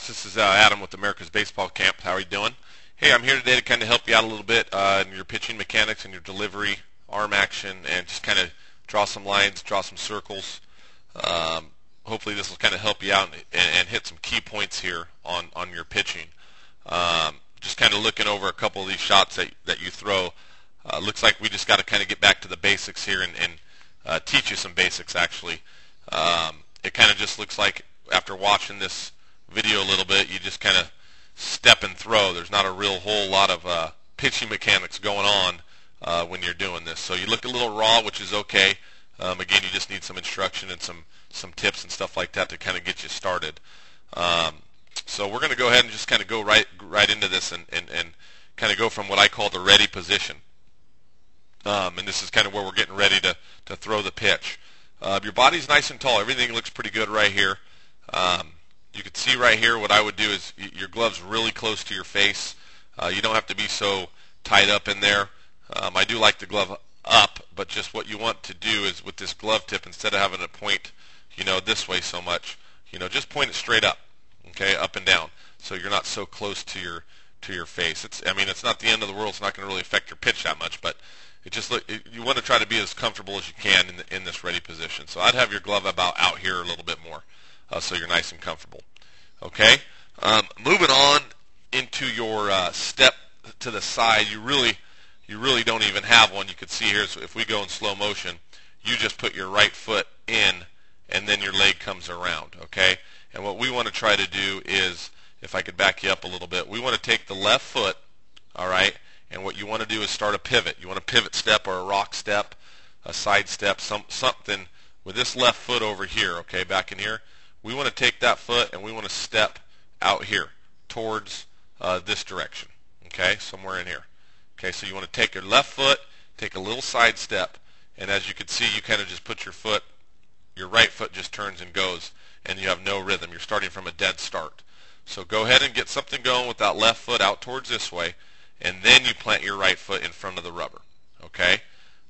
Scouts. This is Adam with America's Baseball Camp. How are you doing? Hey, I'm here today to kind of help you out a little bit in your pitching mechanics and your delivery, arm action, and just kind of draw some lines, draw some circles. Hopefully this will kind of help you out and hit some key points here on your pitching. Just kind of looking over a couple of these shots that you throw. Looks like we just got to kind of get back to the basics here and teach you some basics, actually. It kind of just looks like after watching this video a little bit, you just kind of step and throw. There's not a real whole lot of pitching mechanics going on when you're doing this. So you look a little raw, which is okay. Again, you just need some instruction and some tips and stuff like that to kind of get you started. So we're going to go ahead and just kind of go right into this and kind of go from what I call the ready position. And this is kind of where we're getting ready to throw the pitch. Your body's nice and tall. Everything looks pretty good right here. You can see right here what I would do is your glove's really close to your face. You don't have to be so tied up in there. I do like the glove up, but just what you want to do is with this glove tip, instead of having it point, this way so much, just point it straight up, okay, up and down, so you're not so close to your face. It's not the end of the world. It's not going to really affect your pitch that much, but you want to try to be as comfortable as you can in this ready position. So I'd have your glove about out here a little bit more, so you're nice and comfortable. Okay, moving on into your step to the side. You really don't even have one. You can see here. So if we go in slow motion, you just put your right foot in, and then your leg comes around. Okay, and what we want to try to do is, if I could back you up a little bit, we want to take the left foot. All right. And what you want to do is start a pivot. You want a pivot step or a rock step, a side step, something with this left foot over here, okay, back in here. We want to take that foot and we want to step out here towards this direction, okay, somewhere in here. Okay, so you want to take your left foot, take a little side step, and as you can see, you kind of just put your right foot just turns and goes, and you have no rhythm. You're starting from a dead start. So go ahead and get something going with that left foot out towards this way, and then you plant your right foot in front of the rubber, okay?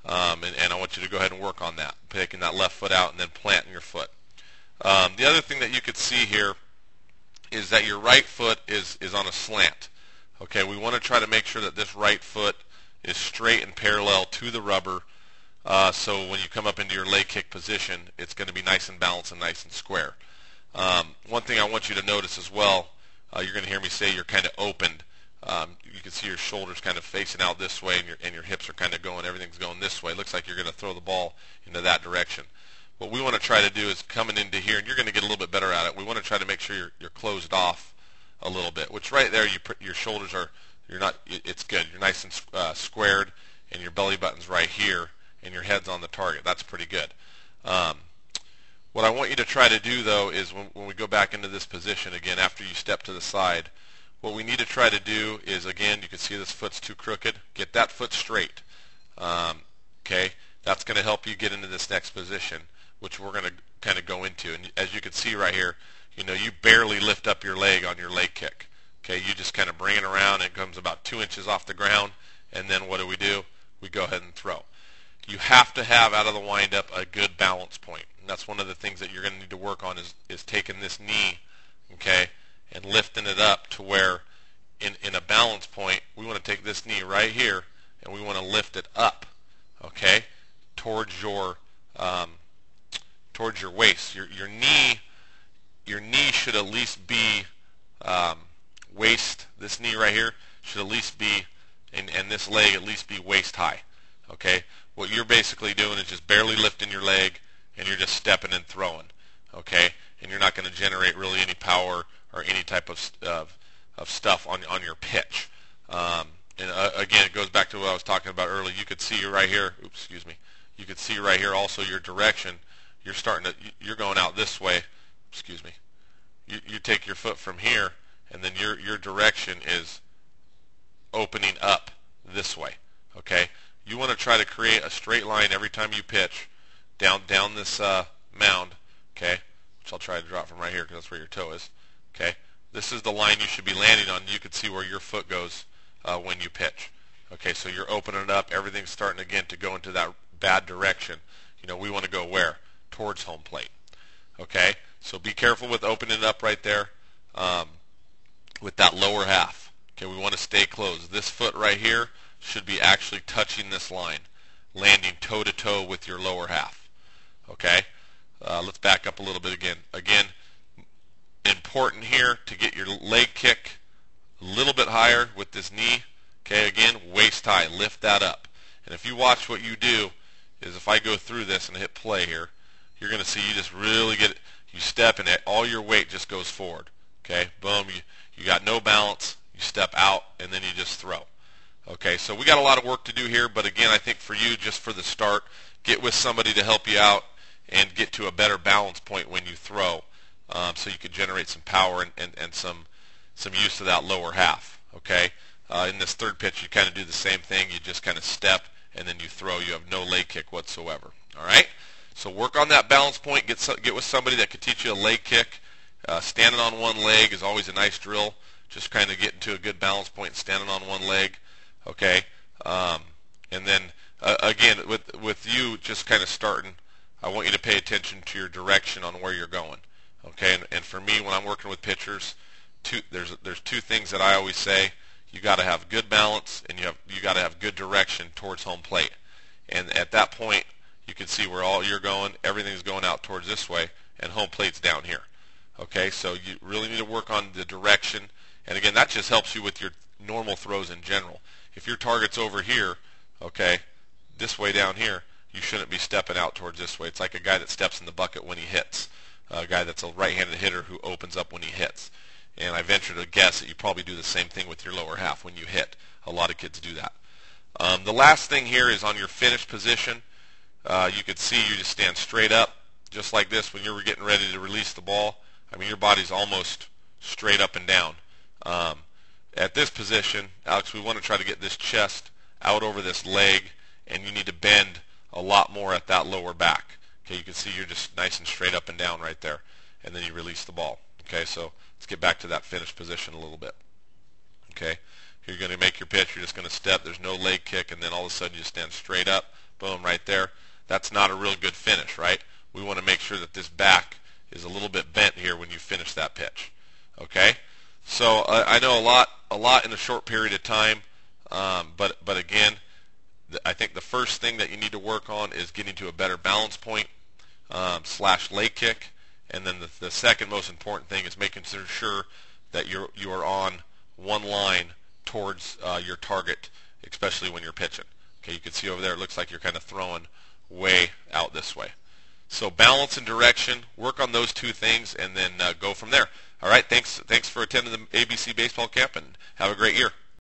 And I want you to go ahead and work on that, taking that left foot out and then planting your foot. The other thing that you could see here is that your right foot is on a slant, okay? We want to try to make sure that this right foot is straight and parallel to the rubber, so when you come up into your leg kick position, it's going to be nice and balanced and nice and square. One thing I want you to notice as well, you're going to hear me say you're kind of opened. You can see your shoulders kind of facing out this way, and your hips are kind of going, everything's going this way. It looks like you're going to throw the ball into that direction. What we want to try to do is coming into here, and you're going to get a little bit better at it. We want to try to make sure you're closed off a little bit, which right there, your shoulders are, it's good. You're nice and squared, and your belly button's right here, and your head's on the target. That's pretty good. What I want you to try to do, though, is when we go back into this position again, after you step to the side, what we need to try to do is, again, you can see this foot's too crooked. Get that foot straight. Okay, that's going to help you get into this next position, which we're going to kind of go into. And as you can see right here, you barely lift up your leg on your leg kick. Okay, you just kind of bring it around. And it comes about 2 inches off the ground, and then what do? We go ahead and throw. You have to have out of the windup a good balance point, and that's one of the things that you're going to need to work on is taking this knee, okay, and lifting it up to where in a balance point, we want to take this knee right here and we want to lift it up, okay, towards your waist. Your knee should at least be waist. This knee right here should at least be, and this leg at least be waist high, okay. What you're basically doing is just barely lifting your leg, and you're just stepping and throwing, okay, and you're not going to generate really any power or any type of stuff on your pitch. Again, it goes back to what I was talking about earlier. You could see right here. Oops, excuse me. You could see right here also your direction. You're going out this way. Excuse me. You take your foot from here, and then your direction is opening up this way. Okay. You want to try to create a straight line every time you pitch down this mound. Okay. Which I'll try to drop from right here because that's where your toe is. Okay, this is the line you should be landing on. You can see where your foot goes when you pitch. Okay, so you're opening it up. Everything's starting again to go into that bad direction. We want to go where? Towards home plate. Okay, so be careful with opening it up right there. with that lower half. Okay, we want to stay closed. This foot right here should be actually touching this line, landing toe to toe with your lower half. Okay, let's back up a little bit again. Again, important here to get your leg kick a little bit higher with this knee. Okay, again, waist high, lift that up. And if you watch what you do, is if I go through this and hit play here, you're going to see you just really get it. You step and all your weight just goes forward. Okay, boom, you got no balance, you step out, and then you just throw. Okay, so we got a lot of work to do here, but again, I think for you, just for the start, get with somebody to help you out and get to a better balance point when you throw, so you can generate some power and some use of that lower half. Okay, in this third pitch, you kind of do the same thing. You just kind of step and then you throw. You have no leg kick whatsoever. All right, so work on that balance point. Get with somebody that can teach you a leg kick. Standing on one leg is always a nice drill. Just kind of getting to a good balance point, standing on one leg. Okay, and then again, with you just kind of starting, I want you to pay attention to your direction on where you're going. Okay, and for me, when I'm working with pitchers, there's two things that I always say. You got to have good balance, and you got to have good direction towards home plate. And at that point, you can see where all you're going. Everything's going out towards this way, and home plate's down here. Okay, so you really need to work on the direction. And again, that just helps you with your normal throws in general. If your target's over here, okay, this way down here, you shouldn't be stepping out towards this way. It's like a guy that steps in the bucket when he hits, a guy that's a right-handed hitter who opens up when he hits. And I venture to guess that you probably do the same thing with your lower half when you hit. A lot of kids do that. The last thing here is on your finish position. You can see you just stand straight up, just like this when you're getting ready to release the ball. I mean, your body's almost straight up and down. At this position, Alex, we want to try to get this chest out over this leg, and you need to bend a lot more at that lower back. Okay, you can see you're just nice and straight up and down right there, and then you release the ball. Okay, so let's get back to that finish position a little bit. Okay, you're going to make your pitch. You're just going to step. There's no leg kick, and then all of a sudden you stand straight up. Boom, right there. That's not a real good finish, right? We want to make sure that this back is a little bit bent here when you finish that pitch. Okay, so I know a lot in a short period of time, but again, I think the first thing that you need to work on is getting to a better balance point / leg kick. And then the second most important thing is making sure that you are on one line towards your target, especially when you're pitching. Okay, you can see over there it looks like you're kind of throwing way out this way. So balance and direction, work on those two things, and then go from there. All right, thanks for attending the ABC Baseball Camp, and have a great year.